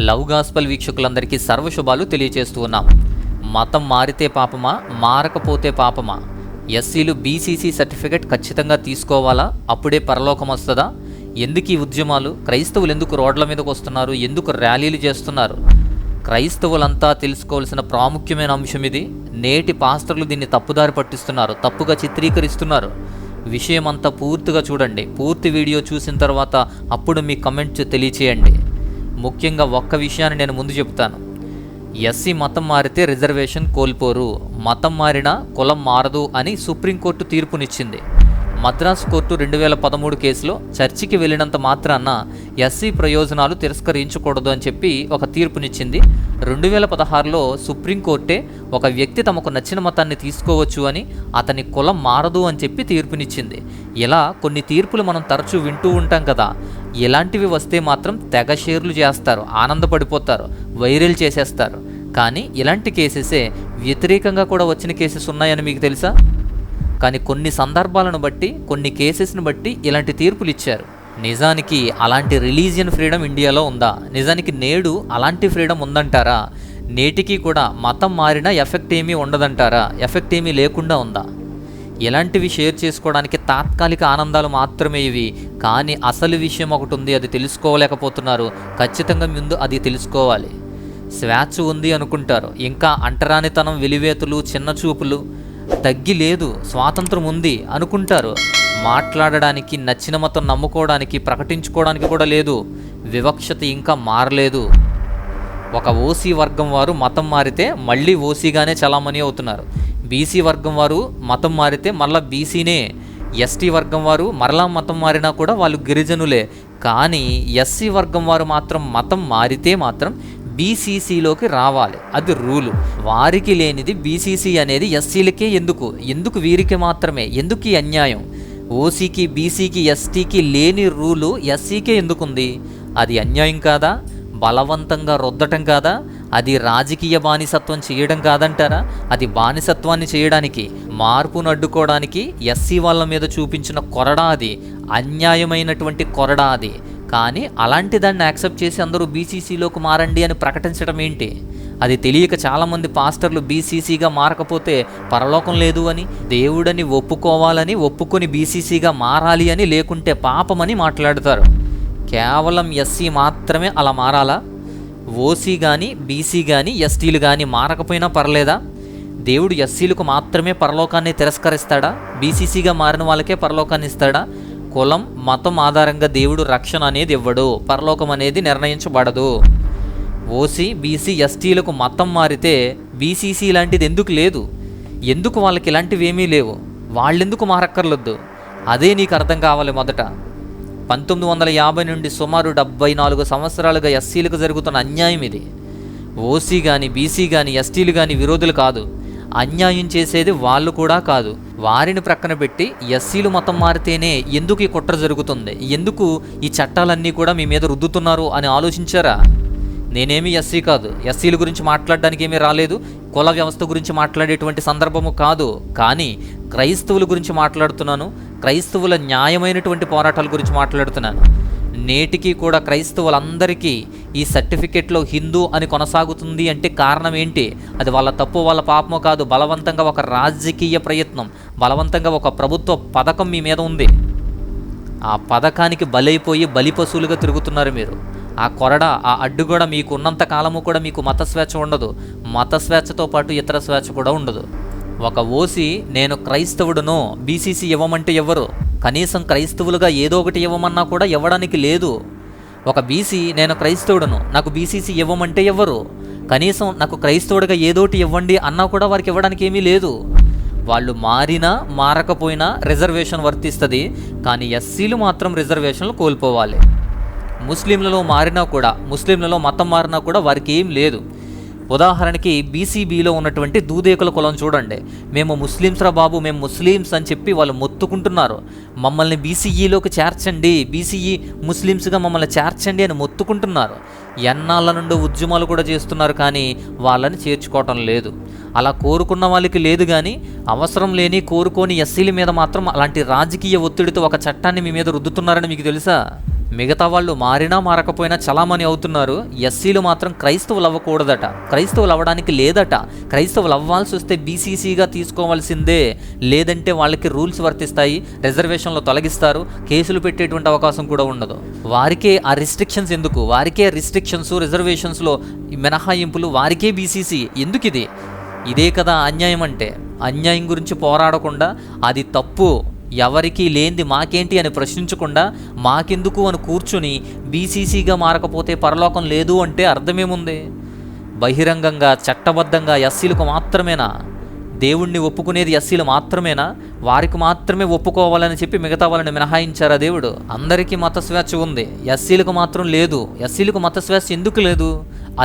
Love gospel వీక్షకులందరికీ సర్వశుభాలు తెలియజేస్తూ ఉన్నాం. మతం మారితే పాపమా, మారకపోతే పాపమా? ఎస్సీలు బీసీసీ సర్టిఫికెట్ ఖచ్చితంగా తీసుకోవాలా? అప్పుడే పరలోకం వస్తుందా? ఎందుకు ఈ ఉద్యమాలు? క్రైస్తవులు ఎందుకు రోడ్ల మీదకు వస్తున్నారు? ఎందుకు ర్యాలీలు చేస్తున్నారు? క్రైస్తవులంతా తెలుసుకోవాల్సిన ప్రాముఖ్యమైన అంశం ఇది. నేటి పాస్టర్లు దీన్ని తప్పుదారి పట్టిస్తున్నారు, తప్పుగా చిత్రీకరిస్తున్నారు. విషయం అంతా పూర్తిగా చూడండి. పూర్తి వీడియో చూసిన తర్వాత అప్పుడు మీ కమెంట్స్ తెలియచేయండి. ముఖ్యంగా ఒక్క విషయాన్ని నేను ముందు చెప్తాను. ఎస్సీ మతం మారితే రిజర్వేషన్ కోల్పోరు, మతం మారినా కులం మారదు అని సుప్రీంకోర్టు తీర్పునిచ్చింది. మద్రాసు కోర్టు 2013 కేసులో చర్చికి వెళ్ళినంత మాత్రాన ఎస్సీ ప్రయోజనాలు తిరస్కరించకూడదు అని చెప్పి ఒక తీర్పునిచ్చింది. 2016లో సుప్రీంకోర్టే ఒక వ్యక్తి తమకు నచ్చిన మతాన్ని తీసుకోవచ్చు అని, అతని కులం మారదు అని చెప్పి తీర్పునిచ్చింది. ఇలా కొన్ని తీర్పులు మనం తరచూ వింటూ ఉంటాం కదా. ఇలాంటివి వస్తే మాత్రం తెగ షేర్లు చేస్తారు, ఆనందపడిపోతారు, వైరల్ చేసేస్తారు. కానీ ఇలాంటి కేసెసే వ్యతిరేకంగా కూడా వచ్చిన కేసెస్ ఉన్నాయని మీకు తెలుసా? కానీ కొన్ని సందర్భాలను బట్టి, కొన్ని కేసెస్ని బట్టి ఇలాంటి తీర్పులు ఇచ్చారు. నిజానికి అలాంటి రిలీజియన్ ఫ్రీడమ్ ఇండియాలో ఉందా? నిజానికి నేడు అలాంటి ఫ్రీడమ్ ఉందంటారా? నేటికి కూడా మతం మారినా ఎఫెక్ట్ ఏమీ ఉండదంటారా? ఎఫెక్ట్ ఏమీ లేకుండా ఉందా? ఇలాంటివి షేర్ చేసుకోవడానికి తాత్కాలిక ఆనందాలు మాత్రమే ఇవి. కానీ అసలు విషయం ఒకటి ఉంది, అది తెలుసుకోలేకపోతున్నారు. ఖచ్చితంగా ముందు అది తెలుసుకోవాలి. స్వేచ్ఛ ఉంది అనుకుంటారు, ఇంకా అంటరానితనం, వెలివేతులు, చిన్న చూపులు తగ్గి లేదు, స్వాతంత్రం ఉంది అనుకుంటారు. మాట్లాడడానికి, నచ్చిన మతం నమ్ముకోవడానికి, ప్రకటించుకోవడానికి కూడా లేదు. వివక్షత ఇంకా మారలేదు. ఒక ఓసీ వర్గం వారు మతం మారితే మళ్ళీ ఓసీగానే చలామణి అవుతున్నారు. బీసీ వర్గం వారు మతం మారితే మళ్ళీ బీసీనే. ఎస్టీ వర్గం వారు మరలా మతం మారినా కూడా వాళ్ళు గిరిజనులే. కానీ ఎస్సీ వర్గం వారు మాత్రం మతం మారితే మాత్రం బీసీసీలోకి రావాలి, అది రూలు. వారికి లేనిది బీసీసీ అనేది ఎస్సీలకే ఎందుకు వీరికి మాత్రమే? ఎందుకు ఈ అన్యాయం? ఓసీకి, బీసీకి, ఎస్టీకి లేని రూలు ఎస్సీకే ఎందుకుంది? అది అన్యాయం కాదా? బలవంతంగా రుద్దటం కాదా? అది రాజకీయ బానిసత్వం చేయడం కాదంటారా? అది బానిసత్వాన్ని చేయడానికి, మార్పును అడ్డుకోవడానికి ఎస్సీ వాళ్ళ మీద చూపించిన కొరడా అది, అన్యాయమైనటువంటి కొరడా అది. కానీ అలాంటి దాన్ని యాక్సెప్ట్ చేసి అందరూ బీసీసీలోకి మారండి అని ప్రకటించడం ఏంటి? అది తెలియక చాలామంది పాస్టర్లు బీసీసీగా మారకపోతే పరలోకం లేదు అని, దేవుడని ఒప్పుకొని బీసీసీగా మారాలి అని, లేకుంటే పాపమని మాట్లాడతారు. కేవలం ఎస్సీ మాత్రమే అలా మారాలా? ఓసీ కానీ, బీసీ కానీ, ఎస్టీలు కానీ మారకపోయినా పర్లేదా? దేవుడు ఎస్సీలకు మాత్రమే పరలోకాన్ని తిరస్కరిస్తాడా? బీసీసీగా మారిన వాళ్ళకే పరలోకాన్ని ఇస్తాడా? కులం, మతం ఆధారంగా దేవుడు రక్షణ అనేది ఇవ్వడు, పరలోకం అనేది నిర్ణయించబడదు. ఓసీ, బీసీ, ఎస్టీలకు మతం మారితే బీసీసీ లాంటిది ఎందుకు లేదు? ఎందుకు వాళ్ళకి ఇలాంటివి ఏమీ లేవు? వాళ్ళెందుకు మారక్కర్లొద్దు? అదే నీకు అర్థం కావాలి. మొదట 1950 నుండి సుమారు 74 సంవత్సరాలుగా ఎస్సీలకు జరుగుతున్న అన్యాయం ఇది. ఓసీ కానీ, బీసీ కానీ, ఎస్టీలు కానీ విరోధులు కాదు. అన్యాయం చేసేది వాళ్ళు కూడా కాదు. వారిని ప్రక్కన పెట్టి ఎస్సీలు మతం మారితేనే ఎందుకు ఈ కుట్ర జరుగుతుంది, ఎందుకు ఈ చట్టాలన్నీ కూడా మీ మీద రుద్దుతున్నారు అని ఆలోచించారా? నేనేమీ ఎస్సీ కాదు, ఎస్సీల గురించి మాట్లాడడానికి ఏమీ రాలేదు, కుల వ్యవస్థ గురించి మాట్లాడేటువంటి సందర్భము కాదు. కానీ క్రైస్తవుల గురించి మాట్లాడుతున్నాను, క్రైస్తవుల న్యాయమైనటువంటి పోరాటాల గురించి మాట్లాడుతున్నాను. నేటికి కూడా క్రైస్తవులందరికీ ఈ సర్టిఫికెట్లో హిందూ అని కొనసాగుతుంది అంటే కారణం ఏంటి? అది వాళ్ళ తప్పు, వాళ్ళ పాపమో కాదు. బలవంతంగా ఒక రాజకీయ ప్రయత్నం, బలవంతంగా ఒక ప్రభుత్వ పథకం మీ మీద ఉంది. ఆ పథకానికి బలైపోయి బలిపశువులుగా తిరుగుతున్నారు మీరు. ఆ కొరడ, ఆ అడ్డు కూడా మీకు ఉన్నంత కాలము కూడా మీకు మత స్వేచ్ఛ ఉండదు. మత స్వేచ్ఛతో పాటు ఇతర స్వేచ్ఛ కూడా ఉండదు. ఒక ఓసీ నేను క్రైస్తవుడును, బీసీసీ ఇవ్వమంటే ఎవరు? కనీసం క్రైస్తవులుగా ఏదో ఒకటి ఇవ్వమన్నా కూడా ఇవ్వడానికి లేదు. ఒక బీసీ నేను క్రైస్తవుడును, నాకు బీసీసీ ఇవ్వమంటే ఎవరు? కనీసం నాకు క్రైస్తవుడిగా ఏదోటి ఇవ్వండి అన్నా కూడా వారికి ఇవ్వడానికి ఏమీ లేదు. వాళ్ళు మారినా మారకపోయినా రిజర్వేషన్ వర్తిస్తుంది. కానీ ఎస్సీలు మాత్రం రిజర్వేషన్లు కోల్పోవాలి. ముస్లింలలో మారినా కూడా, ముస్లింలలో మతం మారినా కూడా వారికి ఏం లేదు. ఉదాహరణకి బీసీబీలో ఉన్నటువంటి దూదేకుల కులం చూడండి. మేము ముస్లిమ్స్రా బాబు, మేము ముస్లిమ్స్ అని చెప్పి వాళ్ళు మొత్తుకుంటున్నారు. మమ్మల్ని బీసీఈలోకి చేర్చండి, బీసీఈ ముస్లిమ్స్గా మమ్మల్ని చేర్చండి అని మొత్తుకుంటున్నారు. ఎన్నాళ్ళ నుండి ఉద్యమాలు కూడా చేస్తున్నారు, కానీ వాళ్ళని చేర్చుకోవటం లేదు. అలా కోరుకున్న వాళ్ళకి లేదు, కానీ అవసరం లేని కోరుకోని ఎస్సీల మీద మాత్రం అలాంటి రాజకీయ ఒత్తిడితో ఒక చట్టాన్ని మీ మీద రుద్దుతున్నారని మీకు తెలుసా? మిగతా వాళ్ళు మారినా మారకపోయినా చలామణి అవుతున్నారు. ఎస్సీలు మాత్రం క్రైస్తవులు అవ్వకూడదట, క్రైస్తవులు అవ్వడానికి లేదట. క్రైస్తవులు అవ్వాల్సి వస్తే బీసీసీగా తీసుకోవాల్సిందే, లేదంటే వాళ్ళకి రూల్స్ వర్తిస్తాయి, రిజర్వేషన్లు తొలగిస్తారు, కేసులు పెట్టేటువంటి అవకాశం కూడా ఉండదు. వారికే ఆ రిస్ట్రిక్షన్స్ ఎందుకు? వారికే రిస్ట్రిక్షన్స్, రిజర్వేషన్స్లో మినహాయింపులు, వారికే బీసీసీ ఎందుకు? ఇదే కదా అన్యాయం అంటే. అన్యాయం గురించి పోరాడకుండా అది తప్పు, ఎవరికి లేనిది మాకేంటి అని ప్రశ్నించకుండా మాకెందుకు అని కూర్చుని బీసీసీగా మారకపోతే పరలోకం లేదు అంటే అర్థమేముంది? బహిరంగంగా చట్టబద్ధంగా ఎస్సీలకు మాత్రమేనా? దేవుణ్ణి ఒప్పుకునేది ఎస్సీలు మాత్రమేనా? వారికి మాత్రమే ఒప్పుకోవాలని చెప్పి మిగతా వాళ్ళని మినహాయించారా దేవుడు? అందరికీ మత స్వేచ్ఛ ఉంది, ఎస్సీలకు మాత్రం లేదు. ఎస్సీలకు మత స్వేచ్ఛ ఎందుకు లేదు?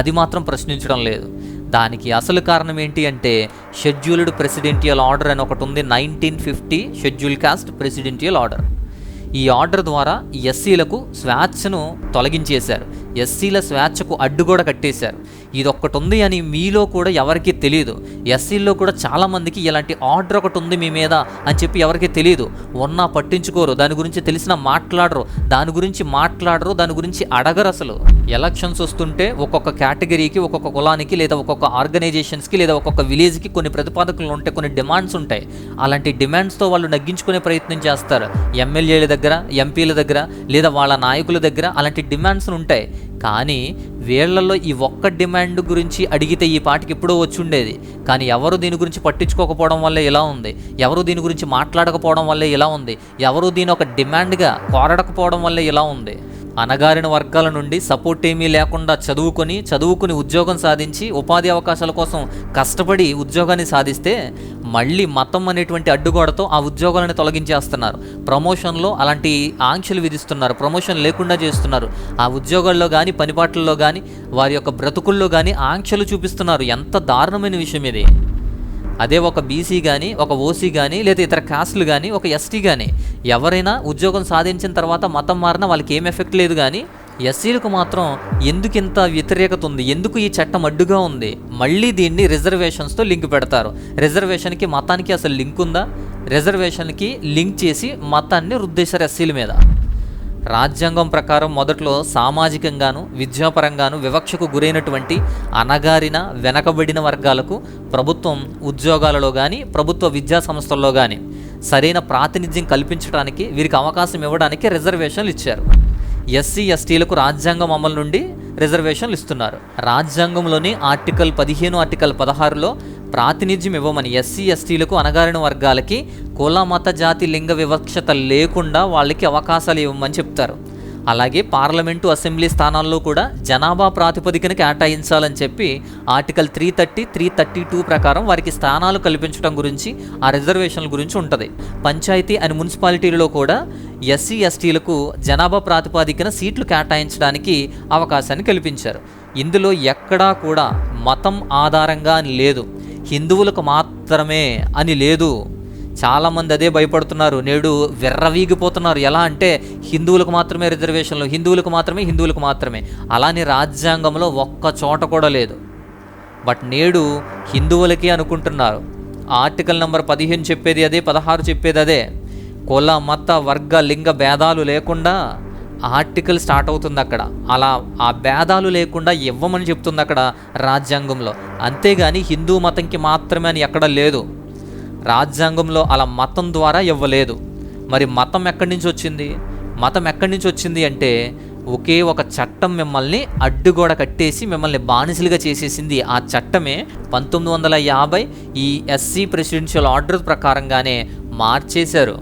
అది మాత్రం ప్రశ్నించడం లేదు. దానికి అసలు కారణం ఏంటి అంటే షెడ్యూల్డ్ ప్రెసిడెంటియల్ ఆర్డర్ అని ఒకటి ఉంది, 1950 షెడ్యూల్ కాస్ట్ ప్రెసిడెంటియల్ ఆర్డర్. ఈ ఆర్డర్ ద్వారా ఎస్సీలకు స్వేచ్ఛను తొలగించేశారు, ఎస్సీల స్వేచ్ఛకు అడ్డు కూడా కట్టేశారు. ఇదొక్కటి ఉంది అని మీలో కూడా ఎవరికీ తెలియదు. ఎస్సీల్లో కూడా చాలామందికి ఇలాంటి ఆర్డర్ ఒకటి ఉంది మీ మీద అని చెప్పి ఎవరికీ తెలియదు. ఉన్నా పట్టించుకోరు, దాని గురించి తెలిసినా మాట్లాడరు, దాని గురించి అడగరు. అసలు ఎలక్షన్స్ వస్తుంటే ఒక్కొక్క కేటగిరీకి, ఒక్కొక్క కులానికి, లేదా ఒక్కొక్క ఆర్గనైజేషన్స్కి, లేదా ఒక్కొక్క విలేజ్కి కొన్ని ప్రతిపాదనలు ఉంటాయి, కొన్ని డిమాండ్స్ ఉంటాయి. అలాంటి డిమాండ్స్తో వాళ్ళు నగ్గించుకునే ప్రయత్నం చేస్తారు. ఎమ్మెల్యేల దగ్గర, ఎంపీల దగ్గర, లేదా వాళ్ళ నాయకుల దగ్గర అలాంటి డిమాండ్స్ ఉంటాయి. కానీ వీళ్లలో ఈ ఒక్క డిమాండ్ గురించి అడిగితే ఈ పాటికి ఎప్పుడో వచ్చి ఉండేది. కానీ ఎవరు దీని గురించి పట్టించుకోకపోవడం వల్లే ఇలా ఉంది, ఎవరు దీని గురించి మాట్లాడకపోవడం వల్లే ఇలా ఉంది, ఎవరు దీని ఒక డిమాండ్గా కోరడకపోవడం వల్లే ఇలా ఉంది. అణగారిన వర్గాల నుండి సపోర్ట్ ఏమీ లేకుండా చదువుకుని ఉద్యోగం సాధించి ఉపాధి అవకాశాల కోసం కష్టపడి ఉద్యోగాన్ని సాధిస్తే మళ్ళీ మతం అనేటువంటి అడ్డుగోడతో ఆ ఉద్యోగాలను తొలగించేస్తున్నారు. ప్రమోషన్లో అలాంటి ఆంక్షలు విధిస్తున్నారు, ప్రమోషన్ లేకుండా చేస్తున్నారు. ఆ ఉద్యోగాల్లో కానీ, పనిపాట్లలో కానీ, వారి యొక్క బ్రతుకుల్లో కానీ ఆంక్షలు చూపిస్తున్నారు. ఎంత దారుణమైన విషయం ఇది! అదే ఒక బీసీ కానీ, ఒక ఓసీ కానీ, లేదా ఇతర కాస్టులు కానీ, ఒక ఎస్టీ కానీ ఎవరైనా ఉద్యోగం సాధించిన తర్వాత మతం మారినా వాళ్ళకి ఏం ఎఫెక్ట్ లేదు. కానీ ఎస్సీలకు మాత్రం ఎందుకు ఇంత వ్యతిరేకత ఉంది? ఎందుకు ఈ చట్టం అడ్డుగా ఉంది? మళ్ళీ దీన్ని రిజర్వేషన్స్తో లింక్ పెడతారు. రిజర్వేషన్కి మతానికి అసలు లింక్ ఉందా? రిజర్వేషన్కి లింక్ చేసి మతాన్ని రుద్దేశారు ఎస్సీల మీద. రాజ్యాంగం ప్రకారం మొదట్లో సామాజికంగాను, విద్యాపరంగాను వివక్షకు గురైనటువంటి అణగారిన, వెనకబడిన వర్గాలకు ప్రభుత్వం ఉద్యోగాలలో కానీ, ప్రభుత్వ విద్యా సంస్థల్లో కానీ సరైన ప్రాతినిధ్యం కల్పించడానికి, వీరికి అవకాశం ఇవ్వడానికి రిజర్వేషన్లు ఇచ్చారు. ఎస్సీ ఎస్టీలకు రాజ్యాంగం అమలు నుండి రిజర్వేషన్లు ఇస్తున్నారు. రాజ్యాంగంలోని ఆర్టికల్ 15, ఆర్టికల్ 16లో ప్రాతినిధ్యం ఇవ్వమని, ఎస్సీ ఎస్టీలకు, అణగారిన వర్గాలకి కుల, మత, జాతి, లింగ వివక్షత లేకుండా వాళ్ళకి అవకాశాలు ఇవ్వమని చెప్తారు. అలాగే పార్లమెంటు, అసెంబ్లీ స్థానాల్లో కూడా జనాభా ప్రాతిపదికన కేటాయించాలని చెప్పి ఆర్టికల్ 330, 332 ప్రకారం వారికి స్థానాలు కల్పించడం గురించి, ఆ రిజర్వేషన్ల గురించి ఉంటుంది. పంచాయతీ అండ్ మున్సిపాలిటీలలో కూడా ఎస్సీ ఎస్టీలకు జనాభా ప్రాతిపదికన సీట్లు కేటాయించడానికి అవకాశాన్ని కల్పించారు. ఇందులో ఎక్కడా కూడా మతం ఆధారంగా అని లేదు, హిందువులకు మాత్రమే అని లేదు. చాలామంది అదే భయపడుతున్నారు, నేడు విర్రవీగిపోతున్నారు. ఎలా అంటే హిందువులకు మాత్రమే రిజర్వేషన్లు, హిందువులకు మాత్రమే. అలానే రాజ్యాంగంలో ఒక్క చోట కూడా లేదు. బట్ నేడు హిందువులకి అనుకుంటున్నారు. ఆర్టికల్ నెంబర్ 15 చెప్పేది అదే, 16 చెప్పేది అదే. కుల, మత, వర్గ, లింగ భేదాలు లేకుండా ఆర్టికల్ స్టార్ట్ అవుతుంది అక్కడ. అలా ఆ భేదాలు లేకుండా ఇవ్వమని చెప్తుంది అక్కడ రాజ్యాంగంలో. అంతేగాని హిందూ మతంకి మాత్రమే అని ఎక్కడ లేదు. రాజ్యాంగంలో అలా మతం ద్వారా ఇవ్వలేదు. మరి మతం ఎక్కడి నుంచి వచ్చింది అంటే ఒకే ఒక చట్టం మిమ్మల్ని అడ్డుగోడ కట్టేసి మిమ్మల్ని బానిసలుగా చేసేసింది. ఆ చట్టమే 1950 ఈ ఎస్సీ ప్రెసిడెన్షియల్ ఆర్డర్ ప్రకారంగానే మార్చేశారు.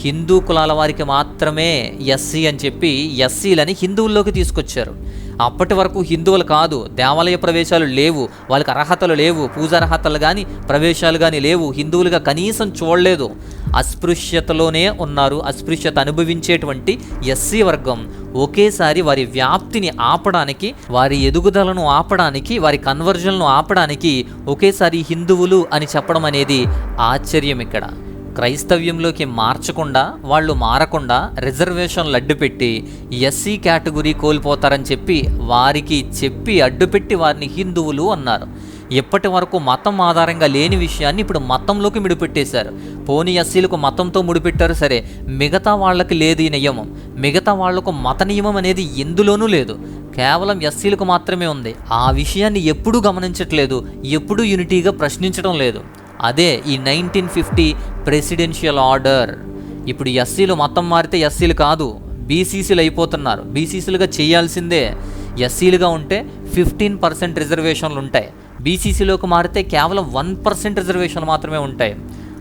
హిందూ కులాల వారికి మాత్రమే ఎస్సీ అని చెప్పి ఎస్సీలని హిందువుల్లోకి తీసుకొచ్చారు. అప్పటి వరకు హిందువులు కాదు, దేవాలయ ప్రవేశాలు లేవు, వాళ్ళకి అర్హతలు లేవు, పూజార్హతలు కానీ, ప్రవేశాలు కానీ లేవు, హిందువులుగా కనీసం చూడలేదు, అస్పృశ్యతలోనే ఉన్నారు. అస్పృశ్యత అనుభవించేటువంటి ఎస్సీ వర్గం ఒకేసారి వారి వ్యాప్తిని ఆపడానికి, వారి ఎదుగుదలను ఆపడానికి, వారి కన్వర్జన్లను ఆపడానికి ఒకేసారి హిందువులు అని చెప్పడం అనేది ఆశ్చర్యం. ఇక్కడ క్రైస్తవ్యంలోకి వాళ్ళు మారకుండా రిజర్వేషన్లు అడ్డుపెట్టి ఎస్సీ కేటగిరీ కోల్పోతారని చెప్పి వారికి చెప్పి అడ్డుపెట్టి వారిని హిందువులు అన్నారు. ఇప్పటి వరకు మతం ఆధారంగా లేని విషయాన్ని ఇప్పుడు మతంలోకి ముడిపెట్టేశారు. పోనీ ఎస్సీలకు మతంతో ముడిపెట్టారు సరే, మిగతా వాళ్ళకి లేదు ఈ నియమం. మిగతా వాళ్లకు మత నియమం అనేది ఎందులోనూ లేదు, కేవలం ఎస్సీలకు మాత్రమే ఉంది. ఆ విషయాన్ని ఎప్పుడూ గమనించట్లేదు, ఎప్పుడూ యూనిటీగా ప్రశ్నించడం లేదు. అదే ఈ 1950 ప్రెసిడెన్షియల్ ఆర్డర్. ఇప్పుడు ఎస్సీలు మతం మారితే ఎస్సీలు కాదు, బీసీసీలు అయిపోతున్నారు. బీసీసీలుగా చేయాల్సిందే. ఎస్సీలుగా ఉంటే 15% రిజర్వేషన్లు ఉంటాయి. బీసీసీలోకి మారితే కేవలం 1% రిజర్వేషన్లు మాత్రమే ఉంటాయి.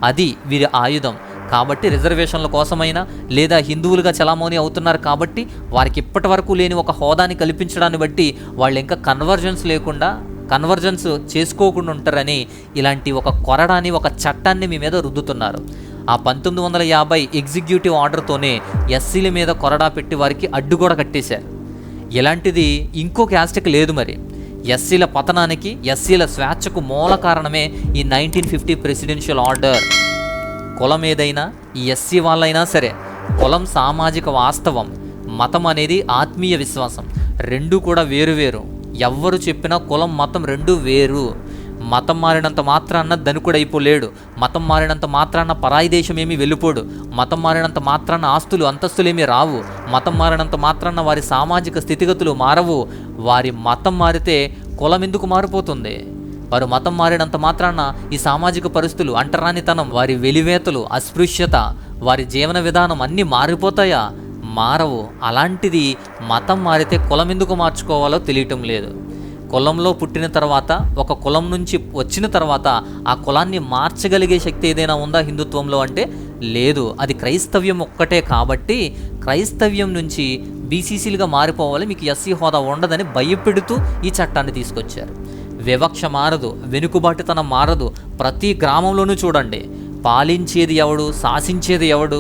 అది వీరి ఆయుధం. కాబట్టి రిజర్వేషన్ల కోసమైనా లేదా హిందువులుగా చలామణి అవుతున్నారు కాబట్టి వారికి ఇప్పటి వరకు లేని ఒక హోదాని కల్పించడాన్ని బట్టి వాళ్ళు ఇంకా కన్వర్జెన్స్ చేసుకోకుండా ఉంటారని ఇలాంటి ఒక కొరడాని, ఒక చట్టాన్ని మీ మీద రుద్దుతున్నారు. ఆ 1950 ఎగ్జిక్యూటివ్ ఆర్డర్తోనే ఎస్సీల మీద కొరడా పెట్టి వారికి అడ్డు కూడా కట్టేశారు. ఇలాంటిది ఇంకో క్యాస్ట్కి లేదు. మరి ఎస్సీల పతనానికి, ఎస్సీల స్వేచ్ఛకు మూల కారణమే ఈ 1950 ప్రెసిడెన్షియల్ ఆర్డర్. కులం ఏదైనా, ఈ ఎస్సీ వాళ్ళైనా సరే, కులం సామాజిక వాస్తవం, మతం అనేది ఆత్మీయ విశ్వాసం. రెండూ కూడా వేరు. ఎవ్వరు చెప్పినా కులం మతం రెండూ వేరు. మతం మారినంత మాత్రాన్న ధనికుడైపోలేడు, మతం మారినంత మాత్రాన్న పరాయి దేశం ఏమీ వెళ్ళిపోడు, మతం మారినంత మాత్రాన్న ఆస్తులు అంతస్తులేమీ రావు, మతం మారినంత మాత్రాన్న వారి సామాజిక స్థితిగతులు మారవు. వారి మతం మారితే కులం ఎందుకు మారిపోతుంది? వారు మతం మారినంత మాత్రాన ఈ సామాజిక పరిస్థితులు, అంటరానితనం, వారి వెలివేతలు, అస్పృశ్యత, వారి జీవన విధానం అన్నీ మారిపోతాయా? మారవు. అలాంటిది మతం మారితే కులం ఎందుకు మార్చుకోవాలో తెలియటం లేదు. కులంలో పుట్టిన తర్వాత, ఒక కులం నుంచి వచ్చిన తర్వాత ఆ కులాన్ని మార్చగలిగే శక్తి ఏదైనా ఉందా హిందుత్వంలో అంటే లేదు. అది క్రైస్తవ్యం ఒక్కటే. కాబట్టి క్రైస్తవ్యం నుంచి బీసీసీలుగా మారిపోవాలి, మీకు ఎస్సీ హోదా ఉండదని భయపెడుతూ ఈ చట్టాన్ని తీసుకొచ్చారు. వివక్ష మారదు, వెనుకబాటుతనం మారదు. ప్రతి గ్రామంలోనూ చూడండి, పాలించేది ఎవడు, శాసించేది ఎవడు?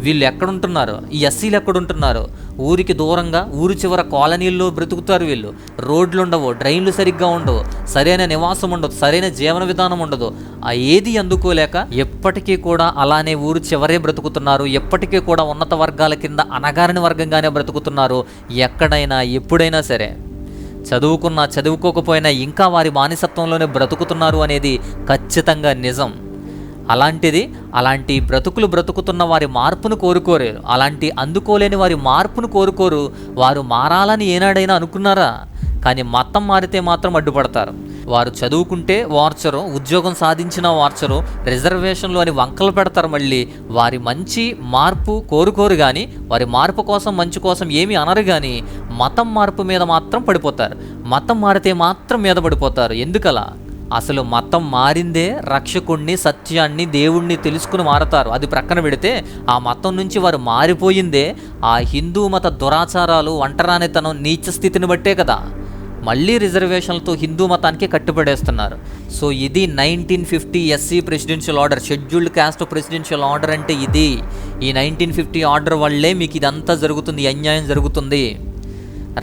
వీళ్ళు ఎక్కడుంటున్నారు? ఈ ఎస్సీలు ఎక్కడుంటున్నారు? ఊరికి దూరంగా, ఊరు చివర కాలనీల్లో బ్రతుకుతారు వీళ్ళు. రోడ్లు ఉండవు, డ్రైన్లు సరిగ్గా ఉండవు, సరైన నివాసం ఉండదు, సరైన జీవన విధానం ఉండదు. ఆ ఏది అందుకోలేక ఎప్పటికీ కూడా అలానే ఊరు చివరే బ్రతుకుతున్నారు. ఎప్పటికీ కూడా ఉన్నత వర్గాల కింద అణగారిన వర్గంగానే బ్రతుకుతున్నారు. ఎక్కడైనా ఎప్పుడైనా సరే, చదువుకున్నా చదువుకోకపోయినా ఇంకా వారి బానిసత్వంలోనే బ్రతుకుతున్నారు అనేది ఖచ్చితంగా నిజం. అలాంటి బ్రతుకులు బ్రతుకుతున్న వారి మార్పును కోరుకోలేరు. అలాంటి అందుకోలేని వారి మార్పును కోరుకోరు. వారు మారాలని ఏనాడైనా అనుకున్నారా? కానీ మతం మారితే మాత్రం అడ్డుపడతారు. వారు చదువుకుంటే వార్చరు, ఉద్యోగం సాధించినా వార్చరు, రిజర్వేషన్లు అని వంకలు పెడతారు. మళ్ళీ వారి మంచి మార్పు కోరుకోరు కానీ, వారి మార్పు కోసం, మంచి కోసం ఏమీ అనరు కానీ మతం మార్పు మీద మాత్రం పడిపోతారు. మతం మారితే మాత్రం మీద పడిపోతారు. ఎందుకలా? అసలు మతం మారిందే రక్షకుణ్ణి, సత్యాన్ని, దేవుణ్ణి తెలుసుకుని మారతారు. అది ప్రక్కన పెడితే ఆ మతం నుంచి వారు మారిపోయిందే ఆ హిందూ మత దురాచారాలు, ఒంటరానితనం, నీచ స్థితిని బట్టే కదా. మళ్ళీ రిజర్వేషన్లతో హిందూ మతానికి కట్టుబడేస్తున్నారు. సో ఇది 1950 SC presidential order, scheduled caste presidential order అంటే ఇది. ఈ 1950 ఆర్డర్ వల్లే మీకు ఇదంతా జరుగుతుంది, అన్యాయం జరుగుతుంది.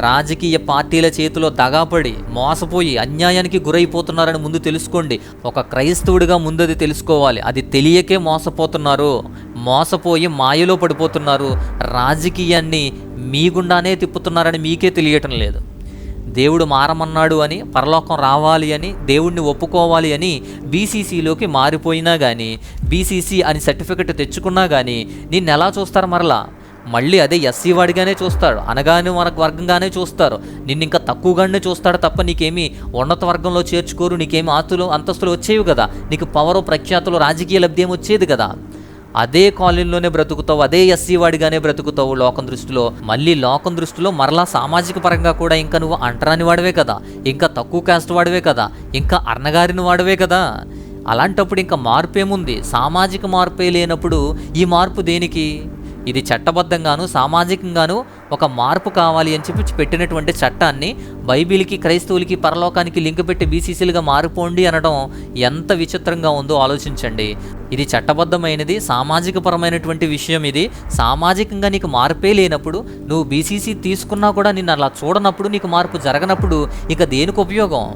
రాజకీయ పార్టీల చేతిలో దగాపడి, మోసపోయి అన్యాయానికి గురైపోతున్నారని ముందు తెలుసుకోండి. ఒక క్రైస్తవుడిగా ముందది తెలుసుకోవాలి. అది తెలియకే మోసపోతున్నారు, మోసపోయి మాయలో పడిపోతున్నారు. రాజకీయాన్ని మీ గుండానే తిప్పుతున్నారని మీకే తెలియటం లేదు. దేవుడు మారమన్నాడు అని, పరలోకం రావాలి అని, దేవుడిని ఒప్పుకోవాలి అని బీసీసీలోకి మారిపోయినా కానీ, బీసీసీ అని సర్టిఫికెట్ తెచ్చుకున్నా కానీ నిన్ను ఎలా చూస్తారు? మళ్ళీ అదే ఎస్సీ వాడిగానే చూస్తాడు, అనగానే మనకు వర్గంగానే చూస్తారు. నిన్ను ఇంకా తక్కువగానే చూస్తాడు తప్ప నీకేమీ ఉన్నత వర్గంలో చేర్చుకోరు. నీకేమి ఆస్తులు అంతస్తులు వచ్చేవి కదా, నీకు పవరు, ప్రఖ్యాతులు, రాజకీయ లబ్ధి ఏమి వచ్చేది కదా. అదే కాలనీలోనే బ్రతుకుతావు, అదే ఎస్సీ వాడిగానే బ్రతుకుతావు లోకం దృష్టిలో. మళ్ళీ లోకం దృష్టిలో మరలా సామాజిక పరంగా కూడా ఇంకా నువ్వు అంటరాని వాడివే కదా, ఇంకా తక్కువ కాస్ట్ వాడివే కదా, ఇంకా అర్ణగారిన వాడివే కదా. అలాంటప్పుడు ఇంకా మార్పు ఏముంది? సామాజిక మార్పే లేనప్పుడు ఈ మార్పు దేనికి? ఇది చట్టబద్ధంగాను, సామాజికంగాను ఒక మార్పు కావాలి అని చెప్పి పెట్టినటువంటి చట్టాన్ని బైబిల్కి, క్రైస్తవులకి, పరలోకానికి లింక్ పెట్టి బీసీసీలుగా మారిపోండి అనడం ఎంత విచిత్రంగా ఉందో ఆలోచించండి. ఇది చట్టబద్ధమైనది, సామాజిక పరమైనటువంటి విషయం. ఇది సామాజికంగా నీకు మార్పే లేనప్పుడు, నువ్వు బీసీసీ తీసుకున్నా కూడా నిన్ను అలా చూడనప్పుడు, నీకు మార్పు జరగనప్పుడు ఇక దేనికి ఉపయోగం?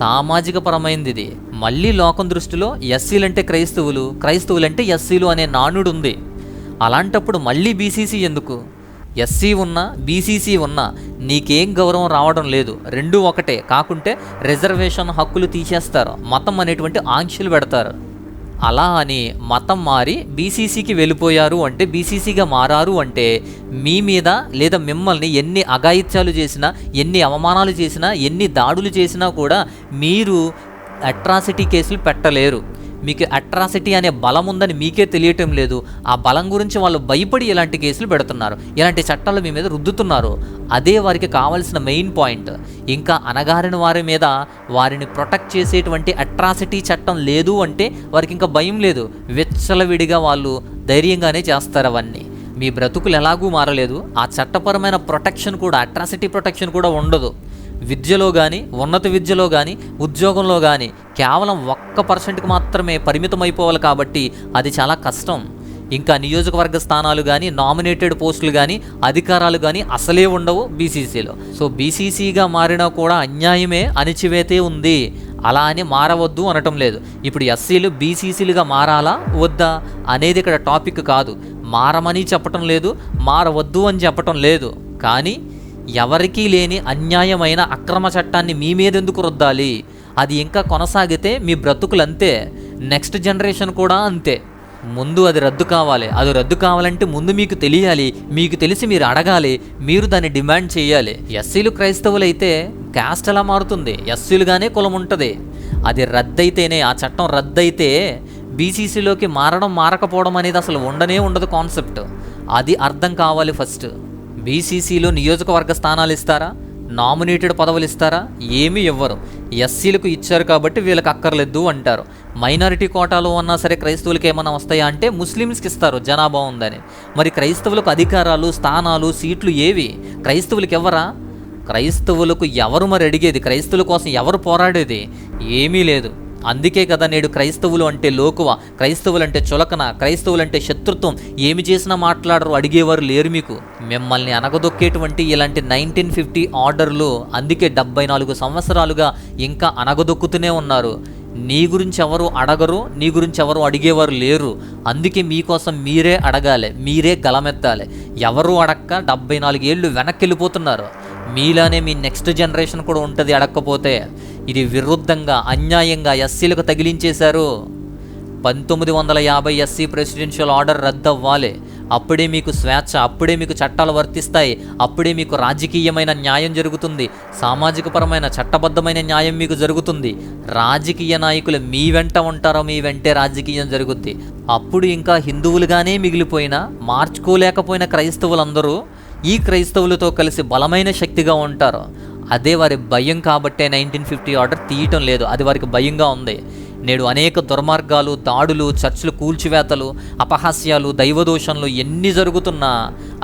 సామాజిక పరమైనది ఇది. మళ్ళీ లోకం దృష్టిలో ఎస్సీలంటే క్రైస్తవులు, క్రైస్తవులంటే ఎస్సీలు అనే నానుడు ఉంది. అలాంటప్పుడు మళ్ళీ బీసీసీ ఎందుకు? ఎస్సీ ఉన్నా బీసీసీ ఉన్నా నీకేం గౌరవం రావడం లేదు, రెండూ ఒకటే. కాకుంటే రిజర్వేషన్ హక్కులు తీసేస్తారు, మతం అనేటువంటి ఆంక్షలు పెడతారు. అలా అని మతం మారి బీసీసీకి వెళ్ళిపోయారు అంటే, బీసీసీగా మారారు అంటే మీ మీద లేదా మిమ్మల్ని ఎన్ని అఘాయిత్యాలు చేసినా, ఎన్ని అవమానాలు చేసినా, ఎన్ని దాడులు చేసినా కూడా మీరు అట్రాసిటీ కేసులు పెట్టలేరు. మీకు అట్రాసిటీ అనే బలం ఉందని మీకే తెలియటం లేదు. ఆ బలం గురించి వాళ్ళు భయపడి ఇలాంటి కేసులు పెడుతున్నారు, ఇలాంటి చట్టాలు మీ మీద రుద్దుతున్నారు. అదే వారికి కావాల్సిన మెయిన్ పాయింట్. ఇంకా అణగారిన వారి మీద వారిని ప్రొటెక్ట్ చేసేటువంటి అట్రాసిటీ చట్టం లేదు అంటే వారికి ఇంకా భయం లేదు. విచ్చలవిడిగా వాళ్ళు ధైర్యంగానే చేస్తారు అవన్నీ. మీ బ్రతుకులు ఎలాగూ మారలేదు, ఆ చట్టపరమైన ప్రొటెక్షన్ కూడా, అట్రాసిటీ ప్రొటెక్షన్ కూడా ఉండదు. విద్యలో కానీ, ఉన్నత విద్యలో కానీ, ఉద్యోగంలో కానీ కేవలం 1% మాత్రమే పరిమితం అయిపోవాలి. కాబట్టి అది చాలా కష్టం. ఇంకా నియోజకవర్గ స్థానాలు కానీ, నామినేటెడ్ పోస్టులు కానీ, అధికారాలు కానీ అసలే ఉండవు బీసీసీలో. సో బీసీసీగా మారినా కూడా అన్యాయమే, అణిచివేతే ఉంది. అలా అని మారవద్దు అనటం లేదు. ఇప్పుడు ఎస్సీలు బీసీసీలుగా మారాలా వద్దా అనేది ఇక్కడ టాపిక్ కాదు. మారమని చెప్పటం లేదు, మారవద్దు అని చెప్పటం లేదు. కానీ ఎవరికీ లేని అన్యాయమైన అక్రమ చట్టాన్ని మీ మీద ఎందుకు రుద్దాలి? అది ఇంకా కొనసాగితే మీ బ్రతుకులు అంతే, నెక్స్ట్ జనరేషన్ కూడా అంతే. ముందు అది రద్దు కావాలి. అది రద్దు కావాలంటే ముందు మీకు తెలియాలి, మీకు తెలిసి మీరు అడగాలి, మీరు దాన్ని డిమాండ్ చేయాలి. ఎస్సీలు క్రైస్తవులు అయితే క్యాస్ట్ ఎలా మారుతుంది? ఎస్సీలుగానే కులం ఉంటుంది. అది రద్దయితేనే, ఆ చట్టం రద్దయితే బీసీసీలోకి మారడం మారకపోవడం అనేది అసలు ఉండనే ఉండదు కాన్సెప్ట్. అది అర్థం కావాలి ఫస్ట్. బీసీసీలో నియోజకవర్గ స్థానాలు ఇస్తారా? నామినేటెడ్ పదవులు ఇస్తారా? ఏమీ ఇవ్వరు. ఎస్సీలకు ఇచ్చారు కాబట్టి వీళ్ళకి అక్కర్లేదు అంటారు. మైనారిటీ కోటాలో ఉన్నా సరే క్రైస్తవులకి ఏమైనా వస్తాయా అంటే ముస్లిమ్స్కి ఇస్తారు జనాభా ఉందని. మరి క్రైస్తవులకు అధికారాలు, స్థానాలు, సీట్లు ఏవి? క్రైస్తవులకు ఎవరా? క్రైస్తవులకు ఎవరు మరి అడిగేది? క్రైస్తవుల కోసం ఎవరు పోరాడేది? ఏమీ లేదు. అందుకే కదా నేడు క్రైస్తవులు అంటే లోకువ, క్రైస్తవులు అంటే చులకన, క్రైస్తవులు అంటే శత్రుత్వం, ఏమి చేసినా మాట్లాడరు, అడిగేవారు లేరు మీకు. మిమ్మల్ని అనగదొక్కేటువంటి ఇలాంటి 1950 ఆర్డర్లు అందుకే 74 సంవత్సరాలుగా ఇంకా అనగదొక్కుతూనే ఉన్నారు. నీ గురించి ఎవరు అడగరు, నీ గురించి ఎవరు అడిగేవారు లేరు. అందుకే మీకోసం మీరే అడగాలి, మీరే గలమెత్తాలి. ఎవరు అడక్క 74 ఏళ్ళు వెనక్కి వెళ్ళిపోతున్నారు. మీలానే మీ నెక్స్ట్ జనరేషన్ కూడా ఉంటుంది అడక్కపోతే. ఇది విరుద్ధంగా, అన్యాయంగా ఎస్సీలకు తగిలించేశారు. 1950 ఎస్సీ ప్రెసిడెన్షియల్ ఆర్డర్ రద్దవ్వాలి. అప్పుడే మీకు స్వేచ్ఛ, అప్పుడే మీకు చట్టాలు వర్తిస్తాయి, అప్పుడే మీకు రాజకీయమైన న్యాయం జరుగుతుంది, సామాజికపరమైన చట్టబద్ధమైన న్యాయం మీకు జరుగుతుంది. రాజకీయ నాయకులు మీ వెంట ఉంటారో మీ వెంటే రాజకీయం జరుగుద్ది. అప్పుడు ఇంకా హిందువులుగానే మిగిలిపోయినా, మార్చుకోలేకపోయిన క్రైస్తవులందరూ ఈ క్రైస్తవులతో కలిసి బలమైన శక్తిగా ఉంటారు. అదే వారి భయం కాబట్టే 1950 ఆర్డర్ తీయటం లేదు. అది వారికి భయంగా ఉంది. నేడు అనేక దుర్మార్గాలు, దాడులు, చర్చిలు కూల్చివేతలు, అపహాస్యాలు, దైవదోషణలు ఎన్ని జరుగుతున్నా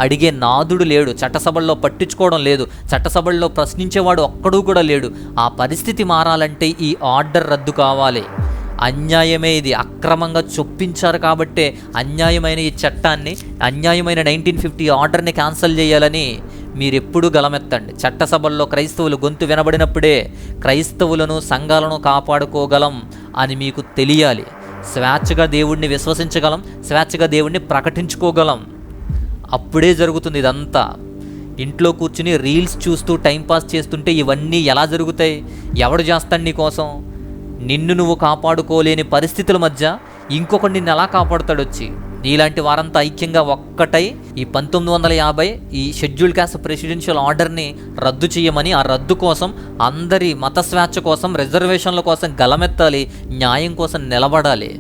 అడిగే నాదుడు లేడు. చట్టసభల్లో పట్టించుకోవడం లేదు. చట్టసభల్లో ప్రశ్నించేవాడు ఒక్కడూ కూడా లేడు. ఆ పరిస్థితి మారాలంటే ఈ ఆర్డర్ రద్దు కావాలి. అన్యాయమే ఇది, అక్రమంగా చొప్పించారు కాబట్టే అన్యాయమైన ఈ చట్టాన్ని, అన్యాయమైన 1950 ఆర్డర్ని క్యాన్సిల్ చేయాలని మీరెప్పుడూ గలమెత్తండి. చట్టసభల్లో క్రైస్తవులు గొంతు వినబడినప్పుడే క్రైస్తవులను, సంఘాలను కాపాడుకోగలం అని మీకు తెలియాలి. స్వేచ్ఛగా దేవుడిని విశ్వసించగలం, స్వేచ్ఛగా దేవుడిని ప్రకటించుకోగలం. అప్పుడే జరుగుతుంది ఇదంతా. ఇంట్లో కూర్చుని రీల్స్ చూస్తూ టైంపాస్ చేస్తుంటే ఇవన్నీ ఎలా జరుగుతాయి? ఎవడు చేస్తాడు నీ కోసం? నిన్ను నువ్వు కాపాడుకోలేని పరిస్థితుల మధ్య ఇంకొకటి నిన్ను ఎలా కాపాడుతాడు వచ్చి? నీలాంటి వారంతా ఐక్యంగా ఒక్కటై ఈ 1950 ఈ షెడ్యూల్ క్యాస్ట్ ప్రెసిడెన్షియల్ ఆర్డర్ని రద్దు చేయమని, ఆ రద్దు కోసం, అందరి మత స్వేచ్ఛ కోసం, రిజర్వేషన్ల కోసం గలమెత్తాలి, న్యాయం కోసం నిలబడాలి.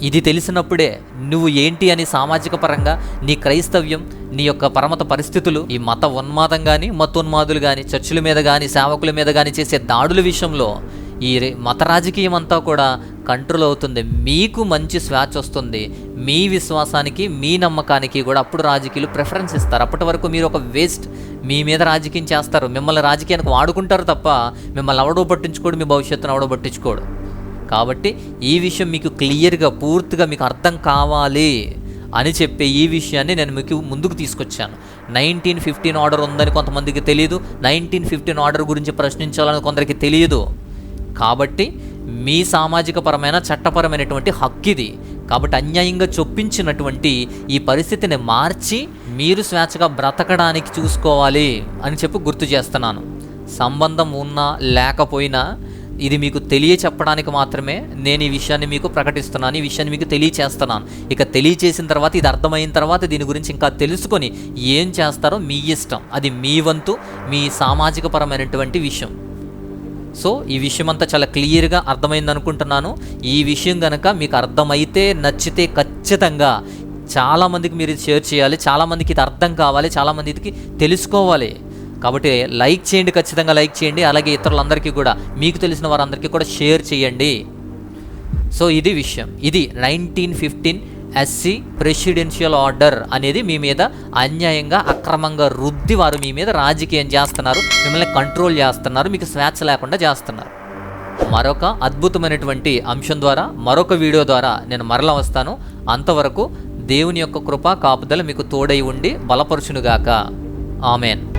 ఇది తెలిసినప్పుడే నువ్వు ఏంటి అని సామాజిక పరంగా నీ క్రైస్తవ్యం, నీ యొక్క పరమత పరిస్థితులు, ఈ మత ఉన్మాదం కానీ, మతోన్మాదులు కానీ, చర్చిల మీద కానీ, సేవకుల మీద కానీ చేసే దాడుల విషయంలో ఈ మత రాజకీయం అంతా కూడా కంట్రోల్ అవుతుంది. మీకు మంచి స్వేచ్ఛ వస్తుంది. మీ విశ్వాసానికి, మీ నమ్మకానికి కూడా అప్పుడు రాజకీయాలు ప్రిఫరెన్స్ ఇస్తారు. అప్పటి వరకు మీరు ఒక వేస్ట్, మీ మీద రాజకీయం చేస్తారు, మిమ్మల్ని రాజకీయానికి వాడుకుంటారు తప్ప మిమ్మల్ని ఎవడో పట్టించుకోడు, మీ భవిష్యత్తును ఎవడో పట్టించుకోడు. కాబట్టి ఈ విషయం మీకు క్లియర్గా, పూర్తిగా మీకు అర్థం కావాలి అని చెప్పే ఈ విషయాన్ని నేను మీకు ముందుకు తీసుకొచ్చాను. 1915 ఆర్డర్ ఉందని కొంతమందికి తెలియదు, 1915 ఆర్డర్ గురించి ప్రశ్నించాలని కొందరికి తెలియదు. కాబట్టి మీ సామాజిక పరమైన, చట్టపరమైనటువంటి హక్కు ఇది. కాబట్టి అన్యాయంగా చొప్పించినటువంటి ఈ పరిస్థితిని మార్చి మీరు స్వేచ్ఛగా బ్రతకడానికి చూసుకోవాలి అని చెప్పి గుర్తు చేస్తున్నాను. సంబంధం ఉన్నా లేకపోయినా ఇది మీకు తెలియచెప్పడానికి మాత్రమే నేను ఈ విషయాన్ని మీకు ప్రకటిస్తున్నాను, ఈ విషయాన్ని మీకు తెలియచేస్తున్నాను. ఇక తెలియచేసిన తర్వాత, ఇది అర్థమైన తర్వాత దీని గురించి ఇంకా తెలుసుకొని ఏం చేస్తారో మీ ఇష్టం. అది మీ వంతు, మీ సామాజిక పరమైనటువంటి విషయం. సో ఈ విషయం అంతా చాలా క్లియర్గా అర్థమైంది అనుకుంటున్నాను. ఈ విషయం కనుక మీకు అర్థమైతే, నచ్చితే ఖచ్చితంగా చాలామందికి మీరు ఇది షేర్ చేయాలి. చాలామందికి ఇది అర్థం కావాలి, చాలామందికి తెలుసుకోవాలి. కాబట్టి లైక్ చేయండి, ఖచ్చితంగా లైక్ చేయండి. అలాగే ఇతరులందరికీ కూడా, మీకు తెలిసిన వారందరికీ కూడా షేర్ చేయండి. సో ఇది విషయం. ఇది 1915 SC ప్రెసిడెన్షియల్ ఆర్డర్ అనేది మీ మీద అన్యాయంగా, అక్రమంగా రుద్ది వారు మీ మీద రాజకీయం చేస్తున్నారు, మిమ్మల్ని కంట్రోల్ చేస్తున్నారు, మీకు స్వేచ్ఛ లేకుండా చేస్తున్నారు. మరొక అద్భుతమైనటువంటి అంశం ద్వారా, మరొక వీడియో ద్వారా నేను మరలా వస్తాను. అంతవరకు దేవుని యొక్క కృప కాపుదల మీకు తోడై ఉండి బలపరుచునుగాక. ఆమెన్.